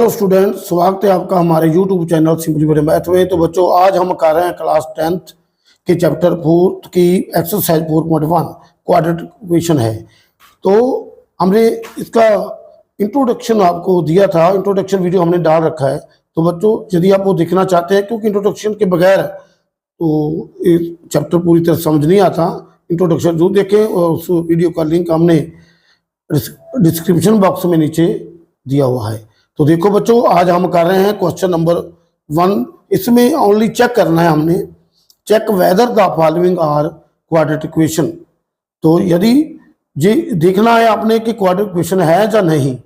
Hello student, स्वागत है आपका हमारे यूट्यूब चैनल सिंपली बड़े मैथ में। तो बच्चों, आज हम कर रहे हैं क्लास 10th के चैप्टर 4 की एक्सरसाइज 4.1 क्वाड्रेटिक इक्वेशन है। तो हमने इसका इंट्रोडक्शन आपको दिया था, इंट्रोडक्शन वीडियो हमने डाल रखा है। तो बच्चों, यदि आप वो देखना चाहते हैं, क्योंकि इंट्रोडक्शन के बगैर तो ये चैप्टर पूरी तरह समझ नहीं आता, इंट्रोडक्शन जरूर देखें और उस वीडियो का लिंक हमने डिस्क्रिप्शन बॉक्स में नीचे दिया हुआ है। तो देखो बच्चों, आज हम कर रहे हैं क्वेश्चन नंबर 1। इसमें ओनली चेक करना है हमने, check whether the following are quadratic equation. तो यदि ये देखना है आपने कि क्वाड्रेटिक इक्वेशन है या नहीं,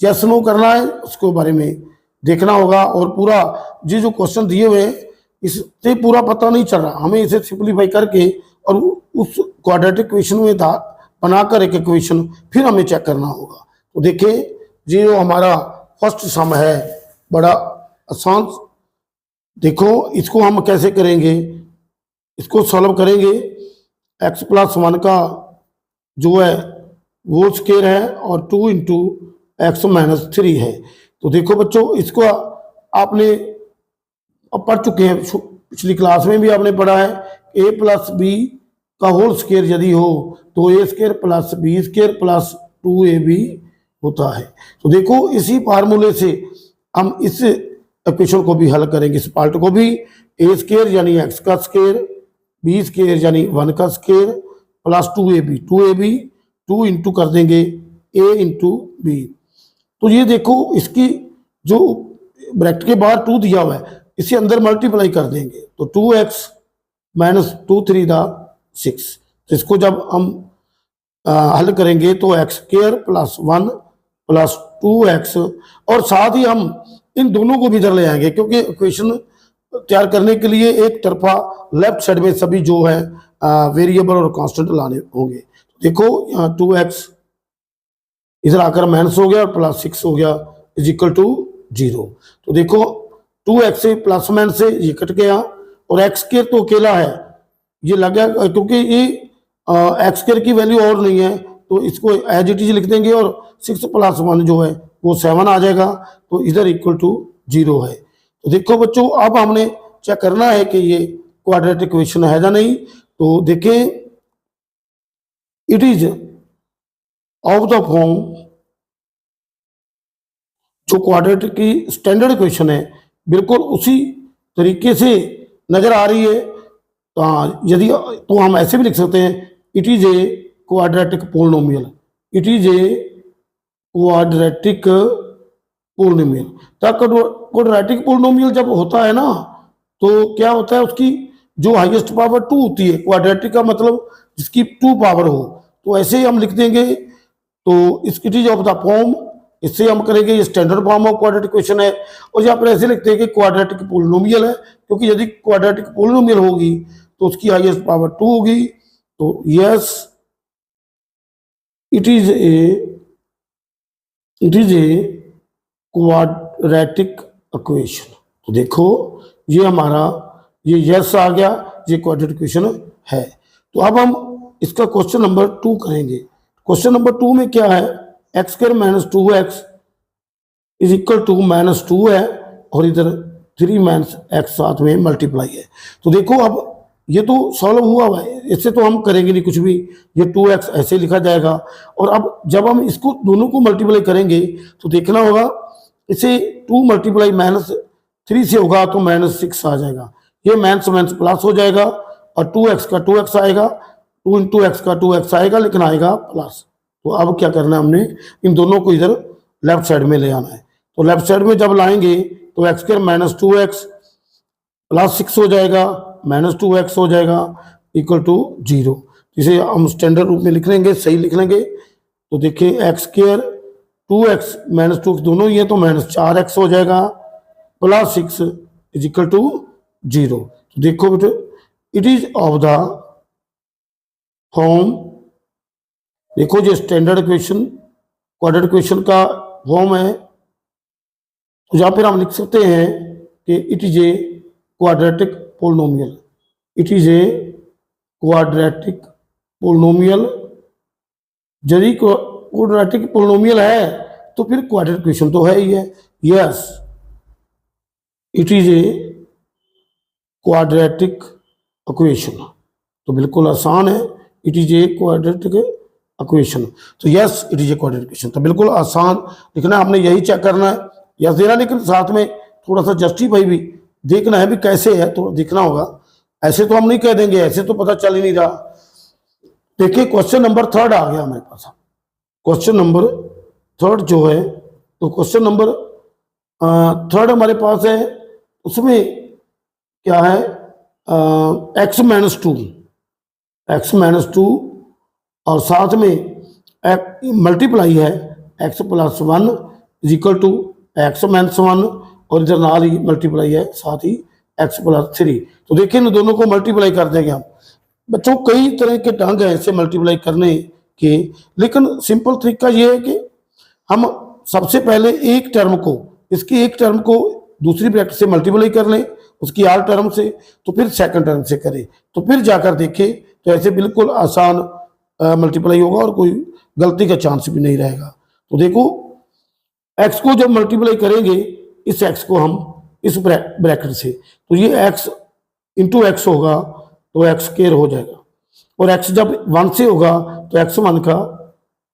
यस नो करना है, उसके बारे में देखना होगा। और पूरा ये जो क्वेश्चन दिए हुए हैं इससे पूरा पता नहीं चल रहा, हमें इसे सिंप्लीफाई करके और उस क्वाड्रेटिक इक्वेशन में बनाकर एक इक्वेशन फिर हमें चेक करना होगा। तो देखिए, ये जो हमारा फर्स्ट सम है बड़ा आसान। देखो, इसको हम कैसे करेंगे, इसको सॉल्व करेंगे। x+1 का जो है वो स्क्वायर है और 2 इंटू x-3 है। तो देखो बच्चों, इसको आपने अब पढ़ चुके हैं, पिछली क्लास में भी आपने पढ़ा है। a+b का होल स्क्वायर यदि हो तो a² + b² + 2ab होता है। तो देखो, इसी फार्मूले से हम इस इक्वेशन को भी हल करेंगे, इस पार्ट को भी। a² यानी x का स्क्वायर, b² यानी 1 का स्क्वायर + 2ab 2 इंटू कर देंगे a इंटू b। तो ये देखो, इसकी जो ब्रैकेट के बाहर 2 दिया हुआ है, इसे अंदर मल्टीप्लाई कर देंगे तो 2x - 2 3 = 6। तो इसको जब हम हल करेंगे तो x² + 1 + 2x, और साथ ही हम इन दोनों को भी इधर ले आएंगे, क्योंकि इक्वेशन तैयार करने के लिए एक तरफा लेफ्ट साइड में सभी जो है वेरिएबल और कांस्टेंट लाने होंगे। देखो, यहाँ 2x इधर आकर माइनस हो गया और +6 हो गया = 0। तो देखो, 2x से प्लस माइनस से ये कट गया और x² तो अकेला है, ये लग गया, क्योंकि ये x² की वैल्यू और नहीं है, तो इसको एज इट इज लिख देंगे और 6 + 1 जो है वो 7 आ जाएगा। तो इधर = 0 है। तो देखो बच्चों, अब हमने चेक करना है कि ये क्वाड्रेटिक इक्वेशन है या नहीं। तो देखें, it is of the form, जो क्वाड्रेटिक की स्टैंडर्ड इक्वेशन है बिल्कुल उसी तरीके से नजर आ रही है। तो यदि तो हम ऐसे भी लिख सकते हैं, it is a quadratic polynomial, it is a quadratic polynomial. Quadratic polynomial जब होता है ना, तो क्या होता है, उसकी जो हाईएस्ट पावर 2 होती है। क्वाड्रेटिक का मतलब जिसकी 2 पावर हो, तो ऐसे ही हम लिख देंगे। तो it is of the form, इससे हम करेंगे, ये standard form of quadratic equation है। और यहाँ पर ऐसे लिखते हैं कि क्वाड्रेटिक पोलिनोमियल है, क्योंकि यदि क्वाड्रेटिक पोलिनोमियल होगी तो उसकी हाईएस्ट पावर 2 होगी। तो yes, it is a quadratic equation. तो देखो, ये हमारा ये यस आ गया, ये क्वाड्रेटिक इक्वेशन है। तो अब हम इसका क्वेश्चन नंबर 2 करेंगे। क्वेश्चन नंबर 2 में क्या है, x² - 2x = -2 है और इधर 3 - x साथ में मल्टीप्लाई है। तो देखो, अब ये तो सॉल्व हुआ है, इससे तो हम करेंगे नहीं कुछ भी, ये 2x ऐसे लिखा जाएगा। और अब जब हम इसको दोनों को मल्टीप्लाई करेंगे तो देखना होगा, इसे 2 × -3 से होगा तो -6 आ जाएगा, ये माइनस प्लस हो जाएगा और 2x का 2x आएगा, 2 × x का 2x आएगा, लेकिन आएगा प्लस। तो अब क्या करना है, हमने इन दोनों को इधर लेफ्ट साइड में ले आना है। तो लेफ्ट साइड में जब लाएंगे तो x² - 2x + 6 हो जाएगा, -2x हो जाएगा = 0। इसे हम स्टैंडर्ड रूप में लिख लेंगे, सही लिख लेंगे। तो देखिए, x² 2x - 2 दोनों ही है, तो -4x हो जाएगा + 6 = 0। तो देखो बेटे, it is of the form, देखो जो स्टैंडर्ड इक्वेशन क्वाड्रेटिक इक्वेशन का फॉर्म है। तो यहाँ पर हम लिख सकते हैं कि it is a quadratic polynomial, it is a quadratic polynomial. यदि क्वाड्रेटिक पोलिनोमियल है तो फिर क्वाड्रेटिक इक्वेशन तो है ही है। Yes it is a quadratic equation. तो बिल्कुल आसान है, it is a quadratic equation. तो yes it is a quadratic equation, तो बिल्कुल आसान लिखना है, हमने यही चेक करना है, यस देना, लेकिन साथ में थोड़ा सा जस्टिफाई भी देखना है भी कैसे है, तो देखना होगा, ऐसे तो हम नहीं कह देंगे, ऐसे तो पता चल ही नहीं रहा। देखिए क्वेश्चन नंबर 3 आ गया हमारे पास। क्वेश्चन नंबर 3 जो है, तो क्वेश्चन नंबर 3 हमारे पास है, उसमें क्या है, x - 2, x - 2 और साथ में मल्टीप्लाई है x + 1 = x - 1 और इधर नाल ही मल्टीप्लाई है साथ ही x + 3। तो देखिए इन दोनों को मल्टीप्लाई कर देंगे हम। बच्चों कई तरह के ढंग हैं इसे मल्टीप्लाई करने के, लेकिन सिंपल तरीका ये है कि हम सबसे पहले एक टर्म को, इसकी एक टर्म को दूसरी ब्रैकेट से मल्टीप्लाई कर लें, उसकी आर टर्म से, तो फिर सेकंड टर्म से करें, तो फिर जाकर देखें, तो ऐसे बिल्कुल आसान मल्टीप्लाई होगा और कोई गलती का चांस भी नहीं रहेगा। तो देखो x को जब मल्टीप्लाई करेंगे, इस x को हम इस ब्रैकेट से, तो ये x × x होगा, तो x² हो जाएगा, और x जब 1 से होगा तो x1 का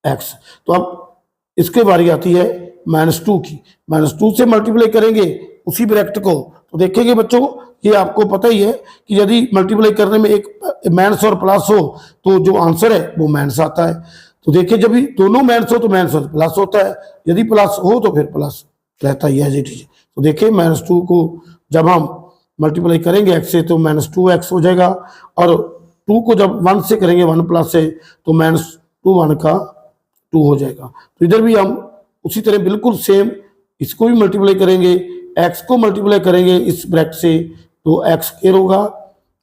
x। तो अब इसके बारी आती है -2 की, -2 से मल्टीप्लाई करेंगे उसी ब्रैकेट को, तो देखेंगे बच्चों ये आपको पता ही है कि यदि मल्टीप्लाई करने में एक माइनस और प्लस हो तो जो आंसर है वो माइनस आता है। तो देखिए जब भी दोनों माइनस हो तो माइनस और प्लस होता है, यदि प्लस हो तो फिर प्लस रहता ही है। तो देखिए -2 को जब हम मल्टीप्लाई करेंगे x से तो -2x हो जाएगा, और 2 को जब 1 से करेंगे 1 + से तो -2 1 का 2 हो जाएगा। तो इधर भी हम उसी तरह बिल्कुल सेम इसको भी मल्टीप्लाई करेंगे, x को मल्टीप्लाई करेंगे इस ब्रैकेट से तो x² होगा,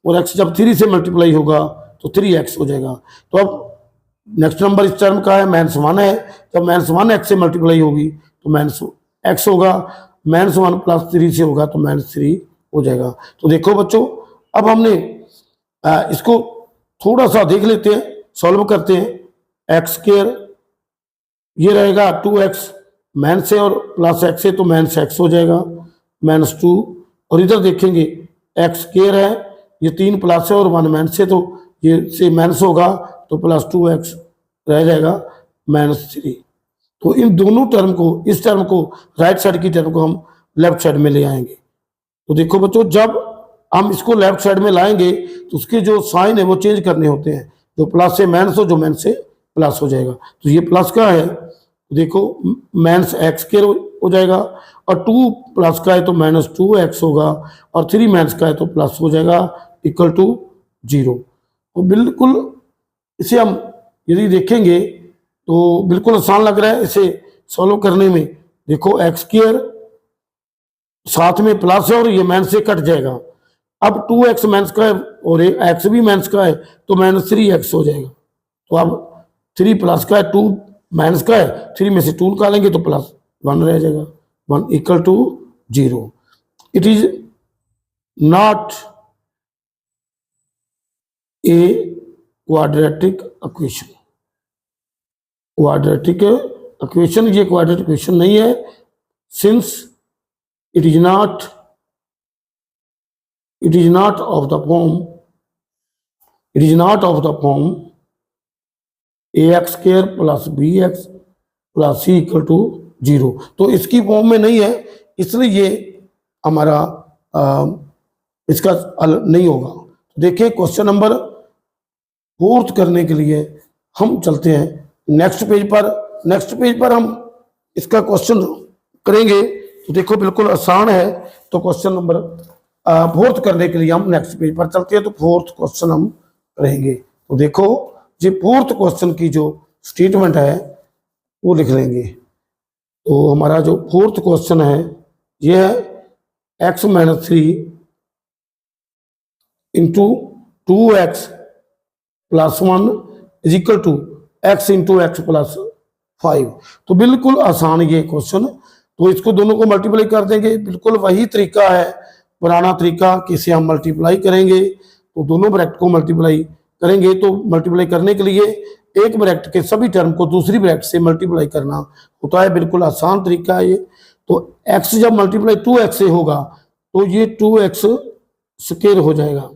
और x जब 3 से मल्टीप्लाई होगा तो 3x हो जाएगा। तो अब नेक्स्ट नंबर इस टर्म का है -1 है, जब -1 x से मल्टीप्लाई होगी तो -x होगा, -1 + 3 से होगा तो -3 हो जाएगा। तो देखो बच्चों अब हमने इसको थोड़ा सा देख लेते हैं, सॉल्व करते हैं। x² ये रहेगा 2x माइनस से और प्लस x है तो -x हो जाएगा, -2, और इधर देखेंगे x² है, ये 3 प्लस है और 1 माइनस है तो ये से माइनस होगा तो +2x रह जाएगा -3। तो इन दोनों टर्म को, इस टर्म को, राइट साइड की टर्म को हम लेफ्ट साइड में ले आएंगे। तो देखो बच्चों जब हम इसको लेफ्ट साइड में लाएंगे तो उसके जो साइन है वो चेंज करने होते हैं, जो प्लस से माइनस हो, जो माइनस से प्लस हो जाएगा। तो ये प्लस का है तो देखो -x² हो जाएगा, और 2 प्लस का है तो -2x होगा, और 3 माइनस का है तो प्लस हो जाएगा =0। तो बिल्कुल इसे हम यदि देखेंगे तो बिल्कुल आसान लग रहा है इसे सॉल्व करने में। देखो x² साथ में प्लस है और ये माइनस से कट जाएगा, अब 2x माइनस का है और x भी माइनस का है तो -3x हो जाएगा। तो अब 3 प्लस का है, 2 माइनस का है, 3 में से 2 निकालेंगे तो +1 रह जाएगा, 1 = 0। It is not a quadratic equation. Quadratic equation, ये क्वाड्रेटिक इक्वेशन नहीं है, since it is not of the form, it is not of the form ax² + bx + c = 0। तो इसकी फॉर्म में नहीं है, इसलिए ये हमारा इसका हल नहीं होगा। तो देखिए क्वेश्चन नंबर 4 करने के लिए हम चलते हैं नेक्स्ट पेज पर। नेक्स्ट पेज पर हम इसका क्वेश्चन करेंगे, तो देखो बिल्कुल आसान है। तो क्वेश्चन नंबर 4 करने के लिए हम नेक्स्ट पेज पर चलते हैं, तो 4th क्वेश्चन हम करेंगे। तो देखो ये 4th क्वेश्चन की जो स्टेटमेंट है वो लिख लेंगे। तो हमारा जो 4th क्वेश्चन है ये है x - 3 × 2x + 1 = x × x + 5। तो बिल्कुल आसान ये क्वेश्चन, तो इसको दोनों को मल्टीप्लाई कर देंगे, बिल्कुल वही तरीका है पुराना तरीका कि इसे हम मल्टीप्लाई करेंगे। तो दोनों ब्रैकेट को मल्टीप्लाई करेंगे, तो मल्टीप्लाई करने के लिए एक ब्रैकेट के सभी टर्म को दूसरी ब्रैकेट से मल्टीप्लाई करना होता है, बिल्कुल आसान तरीका है ये। तो x जब मल्टीप्लाई 2x से होगा तो ये 2x स्क्वायर हो जाएगा,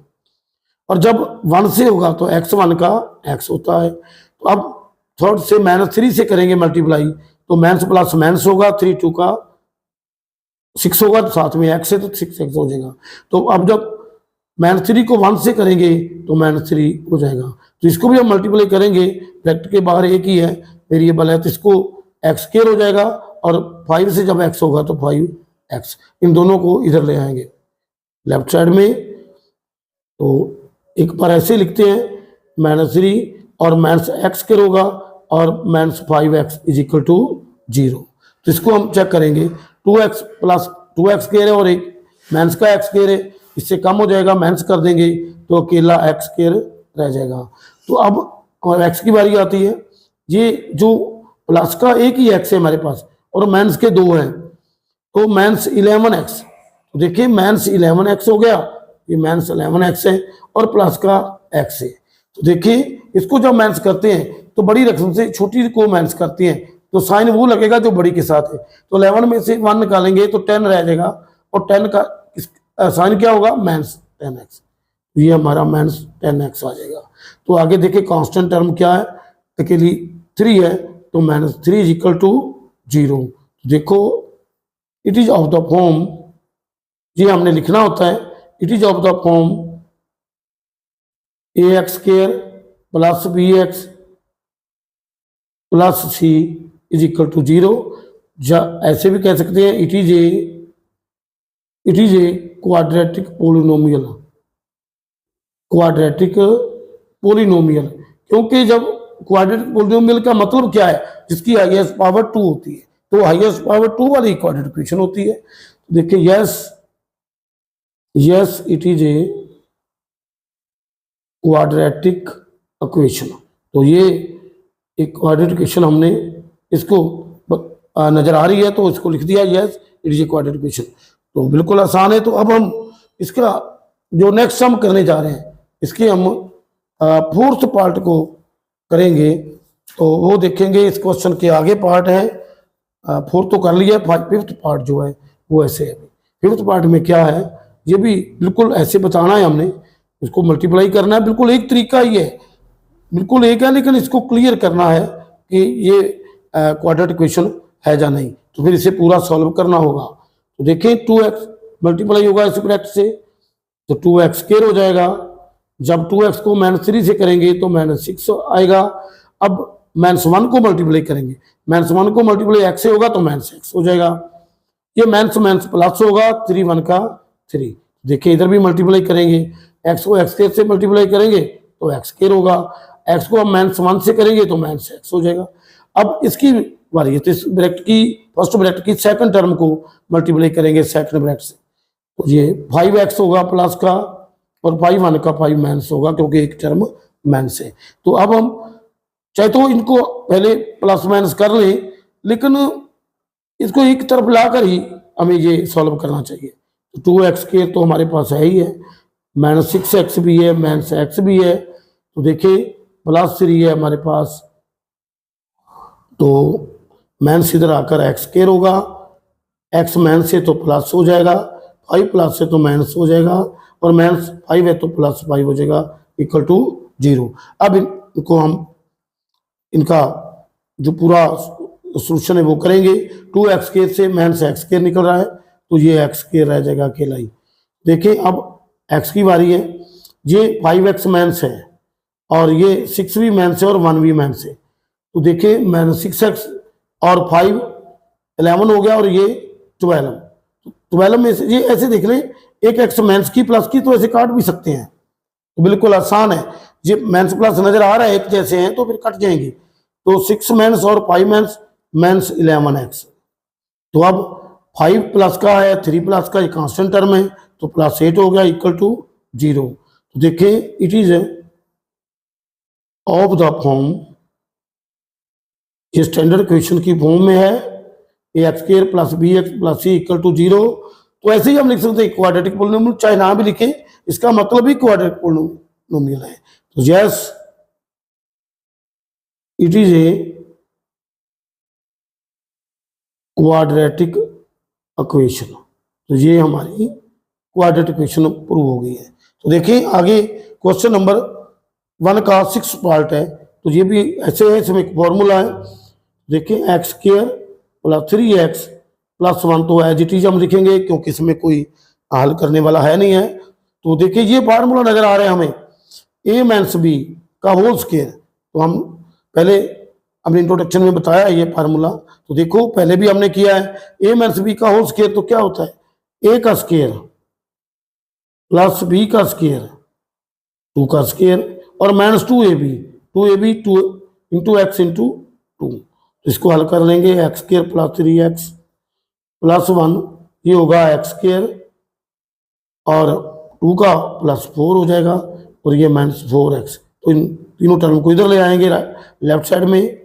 और जब 1 से होगा तो x1 का x होता है। तो अब थर्ड से -3 से करेंगे मल्टीप्लाई, तो माइनस प्लस माइनस होगा, 3 2 का 6 होगा, तो साथ में x है तो 6x हो जाएगा। तो अब जब -3 को 1 से करेंगे तो -3 हो जाएगा। तो इसको भी हम मल्टीप्लाई करेंगे, ब्रैकेट के बाहर एक ही है वेरिएबल है, तो इसको x स्क्वायर हो जाएगा, और 5 से जब x होगा तो 5x, इन दोनों को इधर ले आएंगे लेफ्ट साइड में। तो एक बार ऐसे लिखते हैं, -3 और -x स्क्वायर होगा और -5x इज इक्वल टू 0। तो इसको हम चेक करेंगे, 2x प्लस 2x स्क्वायर है और एक माइनस का x स्क्वायर है, इससे कम हो जाएगा, माइनस कर देंगे तो अकेला x स्क्वायर रह जाएगा। तो अब हमारे x की बारी आती है, ये जो प्लस का एक ही x है हमारे पास और माइनस के 2 हैं, तो माइनस 11x, तो देखिए माइनस 11x हो गया, ये माइनस 11x है और प्लस का x है। तो देखिए इसको जब माइनस करते हैं तो बड़ी रकम से छोटी को माइनस करते हैं तो साइन वो लगेगा जो बड़ी के साथ है। तो 11 में से 1 निकालेंगे तो 10 रह जाएगा, और 10 का साइन क्या होगा, माइनस 10x, ये हमारा माइनस 10x आ जाएगा। तो आगे देखिए कांस्टेंट टर्म क्या है, अकेली 3 है, तो -3 इज इक्वल टू 0। देखो it is of the form, ये हमने लिखना होता है, it is of the form ax square plus bx plus c is equal to 0। ऐसे भी कह सकते हैं it is a quadratic polynomial, quadratic polynomial, क्योंकि जब क्वाड्रेटिक पोलिनोमियल का मतलब क्या है, जिसकी हाईएस्ट पावर 2 होती है, तो हाईएस्ट पावर 2 वाली क्वाड्रेटिक इक्वेशन होती है। तो देखिए yes it is a quadratic equation, तो ये एक क्वाड्रेटिक इक्वेशन हमने इसको नजर आ रही है तो इसको लिख दिया, yes it is a quadratic equation. तो बिल्कुल आसान है। तो अब हम इसका जो नेक्स्ट सम करने जा रहे हैं, इसके हम फोर्थ पार्ट को करेंगे, तो वो देखेंगे, इस क्वेश्चन के आगे पार्ट है, फोर्थ तो कर लिया, फिफ्थ पार्ट जो है वो ऐसे है। फिफ्थ पार्ट में क्या है, ये भी बिल्कुल ऐसे बताना है हमने, इसको मल्टीप्लाई करना है, बिल्कुल एक तरीका ही है, बिल्कुल एक है, लेकिन इसको क्लियर करना है कि ये क्वाड्रेटिक इक्वेशन है या नहीं, तो फिर इसे पूरा सॉल्व करना होगा। तो देखें 2x मल्टीप्लाई होगा इस ब्रैकेट से, तो 2x स्क्वायर हो जाएगा, जब 2x को -3 से करेंगे तो -6 आएगा। अब -1 को मल्टीप्लाई करेंगे, -1 को मल्टीप्लाई x से होगा तो -x हो जाएगा, ये माइनस प्लस होगा, 3 1 का 3। देखिए इधर भी मल्टीप्लाई करेंगे, x को x स्क्वायर से मल्टीप्लाई करेंगे तो x स्क्वायर होगा, x को हम -1 से करेंगे तो -x हो जाएगा। अब इसकी बारी है, तो इस ब्रैकेट की फर्स्ट ब्रैकेट की सेकंड टर्म को मल्टीप्लाई करेंगे सेकंड ब्रैकेट से, तो ये 5x होगा प्लस का, और 5 1 का 5 माइनस होगा, क्योंकि एक टर्म माइनस है। तो अब हम चाहे तो इनको पहले प्लस माइनस कर लें, लेकिन इसको एक तरफ लाकर ही हमें ये सॉल्व करना चाहिए। तो 2x के तो हमारे पास है ही है, -6x भी है, -x भी है, तो देखिए +3 है हमारे पास, तो माइनस इधर आकर x स्क्वायर होगा, x माइनस है तो प्लस हो जाएगा, 5 प्लस है तो माइनस हो जाएगा, और -5 है तो +5 हो जाएगा, इक्वल टू 0। अब इनको हम इनका जो पूरा सोल्यूशन है वो करेंगे। 2x स्क्वायर से -x स्क्वायर निकल रहा है, तो ये x स्क्वायर रह जाएगा अकेला ही। देखिए अब x की बारी है, ये 5x माइनस है और ये 6 भी माइनस है और 1 भी माइनस है, तो देखिए -6x और 5 11 हो गया, और ये 12 में से ये ऐसे देख लें, एक x माइनस की प्लस की तो ऐसे काट भी सकते हैं, तो बिल्कुल आसान है। ये माइनस प्लस नजर आ रहा है एक जैसे हैं तो फिर कट जाएंगे, तो 6 माइनस और 5 माइनस -11x। तो अब 5 प्लस का है, 3 प्लस का, ये कांस्टेंट टर्म है, तो +8 हो गया, इक्वल टू 0। तो देखिए it is of the form, ये स्टैंडर्ड इक्वेशन की फॉर्म में है, ax square plus bx plus c equal to 0। तो ऐसे ही हम लिख सकते हैं क्वाड्रेटिक पोलिनोमियल, चाहे ना भी लिखें, इसका मतलब ही क्वाड्रेटिक पोलिनोमियल है। तो yes it is a quadratic equation. तो ये हमारी क्वाड्रेटिक इक्वेशन प्रूव हो गई है। तो देखिए आगे क्वेश्चन नंबर 1 का 6 पार्ट है। तो ये भी ऐसे है, इसमें एक फॉर्मूला है। देखिए x square plus 3x plus 1, तो एज इट इज हम लिखेंगे क्योंकि इसमें कोई हल करने वाला है नहीं है। तो देखिए ये फार्मूला नजर आ रहा है हमें, a माइनस बी का होल स्क्वायर। तो हम पहले हमने इंट्रोडक्शन में बताया ये फार्मूला। तो देखो पहले भी हमने किया है, a माइनस बी का होल स्क्वायर तो क्या होता है, a का स्क्वायर प्लस b का स्क्वायर 2 का स्क्वायर और minus 2ab 2 into x into 2। तो इसको हल कर लेंगे, x square plus 3x plus 1 ये होगा एक्स स्क्वायर और 2 का प्लस 4 हो जाएगा और ये माइनस 4x। तो इन तीनों टर्म को इधर ले आएंगे लेफ्ट साइड में।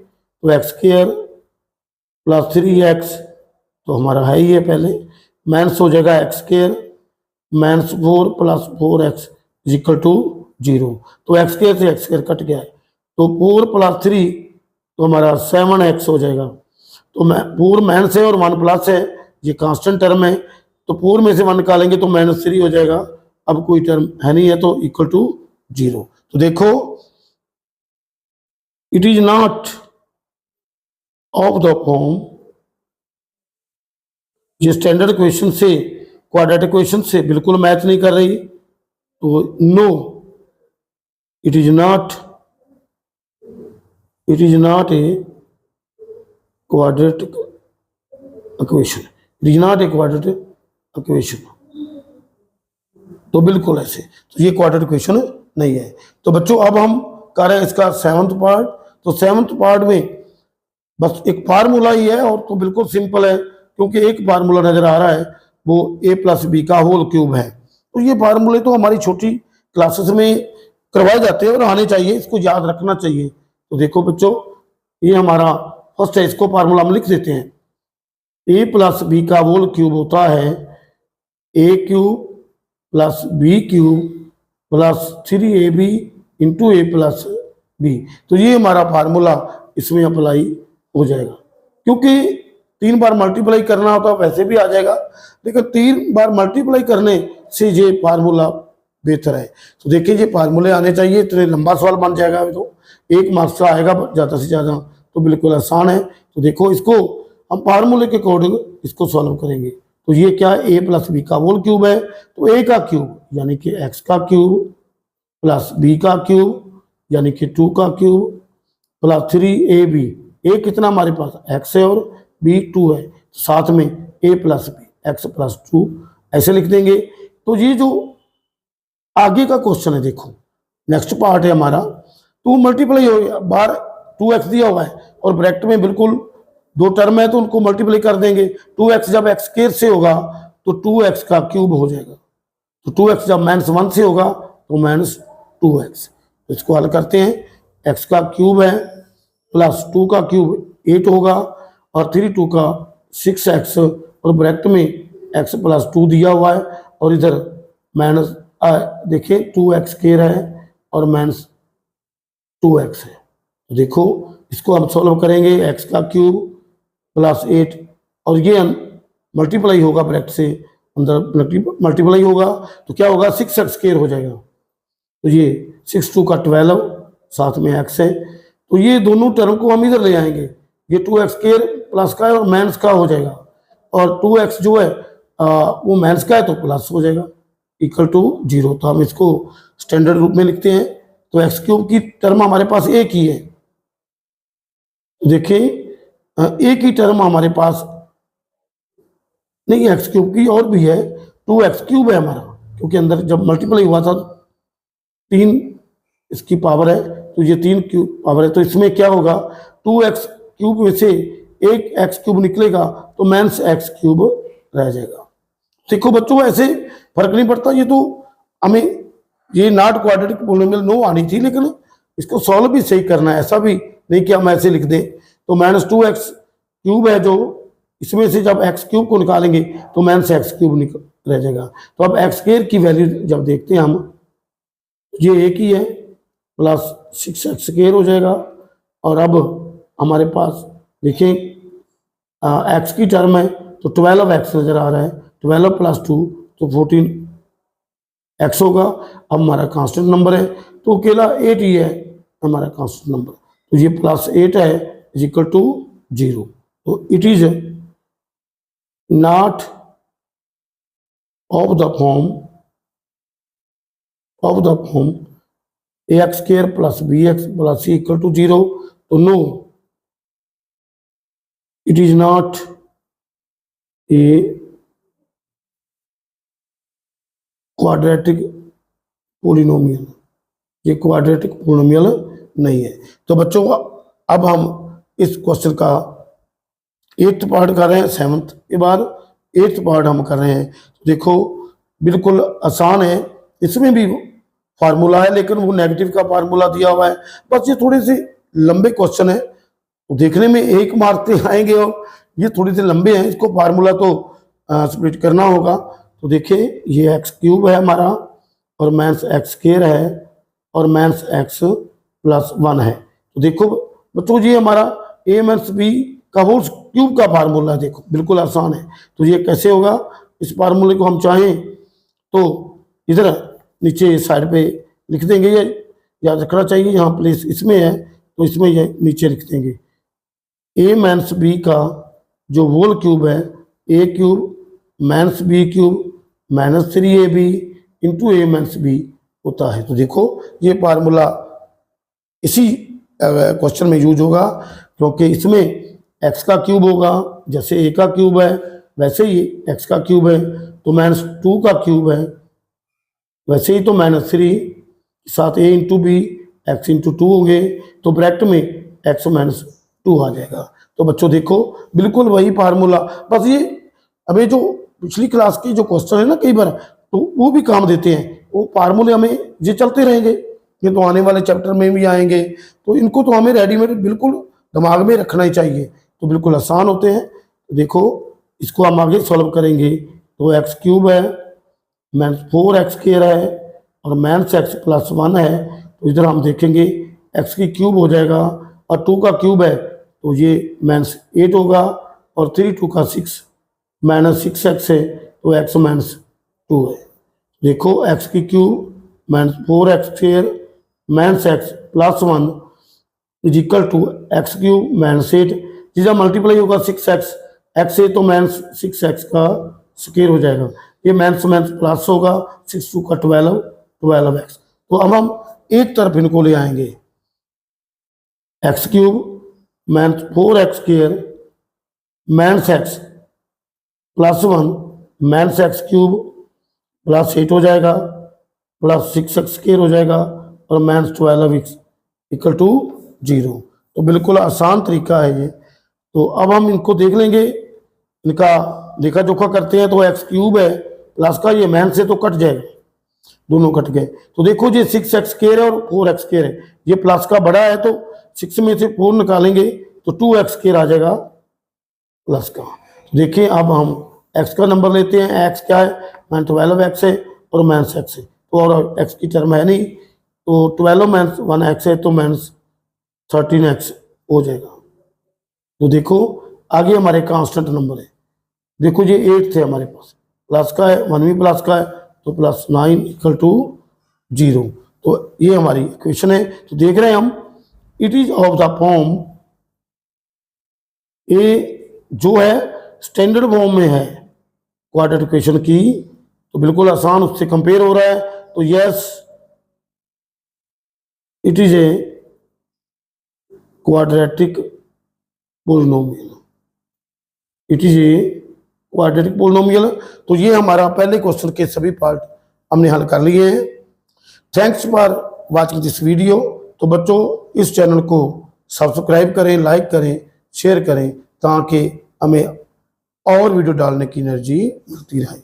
तो एक्स स्क्वायर प्लस 3x तो हमारा है ही है पहले, माइनस हो जाएगा x square minus 4 plus 4x is equal to 0। तो एक्स स्क्वायर से एक्स स्क्वायर कट गया है। तो 4 प्लस 3 तो हमारा 7x हो जाएगा। तो 4 माइनस है और 1 प्लस है, ये कांस्टेंट टर्म है। तो 4 में से 1 निकालेंगे तो माइनस 3 हो जाएगा। अब कोई टर्म है नहीं है तो इक्वल टू 0। तो देखो it is not of the form, ये स्टैंडर्ड इक्वेशन से क्वाड्रेटिक इक्वेशन से बिल्कुल मैच नहीं कर रही। तो no it is not a quadratic equation, it is not a quadratic equation. तो बिल्कुल ऐसे तो ये क्वाड्रेटिक इक्वेशन नहीं है। तो बच्चों अब हम कर रहे हैं इसका 7th पार्ट। तो 7th पार्ट में बस एक फार्मूला ही है और तो बिल्कुल सिंपल है क्योंकि एक फार्मूला नजर आ रहा है वो a प्लस बी का होल क्यूब है। तो ये फार्मूले तो हमारी छोटी क्लासेस में करवाए जाते हैं और आने चाहिए, इसको याद रखना चाहिए। तो देखो बच्चों ये हमारा फर्स्ट है, इसको फार्मूला हम लिख देते हैं। a प्लस बी का होल क्यूब होता है a cube plus b cube plus 3ab into a plus b. तो ये हमारा फार्मूला इसमें अप्लाई हो जाएगा, क्योंकि 3 बार मल्टीप्लाई करना होता वैसे भी आ जाएगा, लेकिन 3 बार मल्टीप्लाई करने से ये फार्मूला बेहतर है। तो देखिए ये फार्मूले आने चाहिए, इतने लंबा सवाल बन जाएगा अभी तो 1 मार्क्स का आएगा ज़्यादा से ज़्यादा, तो बिल्कुल आसान है। तो देखो इसको हम फार्मूले के अकॉर्डिंग इसको सॉल्व करेंगे। तो ये क्या है, a प्लस बी का होल क्यूब है। तो a का क्यूब यानी कि x का क्यूब प्लस b का क्यूब यानी कि 2 का क्यूब प्लस 3ab, a कितना हमारे पास x है और b 2 है, साथ में a plus b x plus 2 ऐसे लिख देंगे। तो ये जो आगे का क्वेश्चन है, देखो नेक्स्ट पार्ट है हमारा, 2 मल्टीप्लाई हो गया, बार 2x दिया हुआ है और ब्रैकेट में बिल्कुल 2 टर्म है तो उनको मल्टीप्लाई कर देंगे। 2x जब x स्क्वायर से होगा तो 2x का क्यूब हो जाएगा। तो 2x जब -1 से होगा तो -2x। तो इसको हल करते हैं, x का क्यूब है प्लस 2 का क्यूब 8 होगा और 3 2 का 6x और ब्रैकेट में x प्लस 2 दिया हुआ है और इधर माइनस देखिए 2x स्क्वायर है और -2x है। तो देखो इसको हम सॉल्व करेंगे, x का क्यूब प्लस 8 और ये मल्टीप्लाई होगा ब्रैकेट से अंदर मल्टीप्लाई होगा तो क्या होगा 6x स्क्वायर हो जाएगा। तो ये 6 2 का 12 साथ में x है। तो ये दोनों टर्म को हम इधर ले आएंगे, ये 2x स्क्वायर प्लस का है और माइनस का हो जाएगा और 2x जो है वो माइनस का है तो प्लस हो जाएगा इक्वल टू 0। तो हम इसको स्टैंडर्ड रूप में लिखते हैं। तो एक्स क्यूब की टर्म हमारे पास एक ही है। देखिए एक ही टर्म हमारे पास नहीं, एक्स क्यूब की और भी है, 2x क्यूब है हमारा, क्योंकि अंदर जब मल्टीप्लाई हुआ था 3 इसकी पावर है तो ये 3 क्यूब पावर है। तो इसमें क्या होगा, 2x क्यूब में से एक x क्यूब निकलेगा तो माइनस x क्यूब रह जाएगा। देखो बच्चों ऐसे फर्क नहीं पड़ता, ये तो हमें ये नॉट क्वाड्रेटिक पॉलिनोमियल नो आनी थी, लेकिन इसको सॉल्व भी सही करना है, ऐसा भी नहीं कि हम ऐसे लिख दें। तो -2x क्यूब है जो इसमें से जब x क्यूब को निकालेंगे तो -x क्यूब रह जाएगा। तो अब x स्क्वायर की वैल्यू जब देखते हैं हम, ये एक ही है प्लस 6x स्क्वायर हो जाएगा और अब हमारे पास देखिए x की टर्म है तो 12x नज़र आ रहा है, 12 + 2 तो 14x होगा। अब हमारा कांस्टेंट नंबर है तो अकेला 8 ही है हमारा कांस्टेंट नंबर, तो ये +8 है इज इक्वल टू 0। तो it is not of the form ax square + bx + c = 0। तो no, it is not a quadratic polynomial, ये क्वाड्रेटिक पोलिनोमियल नहीं है। तो बच्चों अब हम इस क्वेश्चन का 8th पार्ट कर रहे हैं, 7th के बाद 8th पार्ट हम कर रहे हैं। देखो बिल्कुल आसान है, इसमें भी फार्मूला है लेकिन वो नेगेटिव का फार्मूला दिया हुआ है, बस ये थोड़े से लंबे क्वेश्चन है तो देखने में 1 मार्क आएंगे और ये थोड़े से लंबे हैं, इसको फार्मूला तो स्प्लिट करना होगा। तो देखिए ये x³ है हमारा और माइनस x² है और माइनस x + 1 है। तो देखो बच्चों ये हमारा a - b का होल क्यूब का फार्मूला है, देखो बिल्कुल आसान है। तो ये कैसे होगा, इस फार्मूले को हम चाहें तो इधर नीचे साइड पे लिख देंगे, ये याद रखना चाहिए, यहाँ प्लेस इसमें है तो इसमें ये नीचे लिख देंगे a - b का जो होल क्यूब है a³ - b³ -3ab into a - b होता है। तो देखो ये फार्मूला इसी क्वेश्चन में यूज होगा क्योंकि इसमें x का क्यूब होगा, जैसे a का क्यूब है वैसे ही x का क्यूब है, तो -2 का क्यूब है वैसे ही तो -3 साथ a into b x into 2 होंगे, तो ब्रैकेट में x - 2 आ जाएगा। तो बच्चों देखो बिल्कुल वही फार्मूला, बस ये अभी जो पिछली क्लास के जो क्वेश्चन है ना कई बार तो वो भी काम देते हैं, वो फार्मूले हमें ये चलते रहेंगे, ये तो आने वाले चैप्टर में भी आएंगे, तो इनको तो हमें रेडीमेड बिल्कुल दिमाग में रखना ही चाहिए, तो बिल्कुल आसान होते हैं। तो देखो इसको हम आगे सॉल्व करेंगे, तो x³ है -4x² है और -x + 1 है, तो इधर हम देखेंगे x³ हो जाएगा और 2 का क्यूब है तो ये -8 होगा और 3 2 का 6 -6x है तो x - 2 है। देखो x³ -4x² -x + 1 is equal to x³ -8, जिसका मल्टीप्लाई होगा 6x, x है तो -6x का स्क्वायर हो जाएगा, ये माइनस प्लस होगा 6 2 का 12x। तो अब हम एक तरफ इनको ले आएंगे, x³ -4x² -x + 1 -x³ +8 हो जाएगा +6x² हो जाएगा और -12x = 0। तो बिल्कुल आसान तरीका है ये। तो अब हम इनको देख लेंगे, इनका लेखा जोखा करते हैं। तो x³ है प्लस का ये माइनस से तो कट जाएगा, दोनों कट गए। तो देखो ये 6x² है और 4x² है, ये प्लस का बड़ा है तो 6 में से 4 निकालेंगे तो 2x² आ जाएगा प्लस का। देखिए अब हम x का नंबर लेते हैं, x क्या है -12x है और -x है, तो और x की टर्म है नहीं, तो 12 - 1x है तो -13x हो जाएगा। तो देखो आगे हमारे कांस्टेंट नंबर है, देखो ये 8 थे हमारे पास, प्लस का है 1 भी प्लस का है तो +9 = 0। तो ये हमारी इक्वेशन है। तो देख रहे हैं हम, it is of the form A, जो है स्टैंडर्ड फॉर्म में है क्वाड्रेटिक इक्वेशन की, तो बिल्कुल आसान उससे कंपेयर हो रहा है। तो yes it is a quadratic polynomial, it is a quadratic polynomial. तो ये हमारा पहले क्वेश्चन के सभी पार्ट हमने हल कर लिए हैं। Thanks for watching this video. तो बच्चों इस चैनल को सब्सक्राइब करें, लाइक करें, शेयर करें ताकि हमें और वीडियो डालने की एनर्जी मिलती रहे।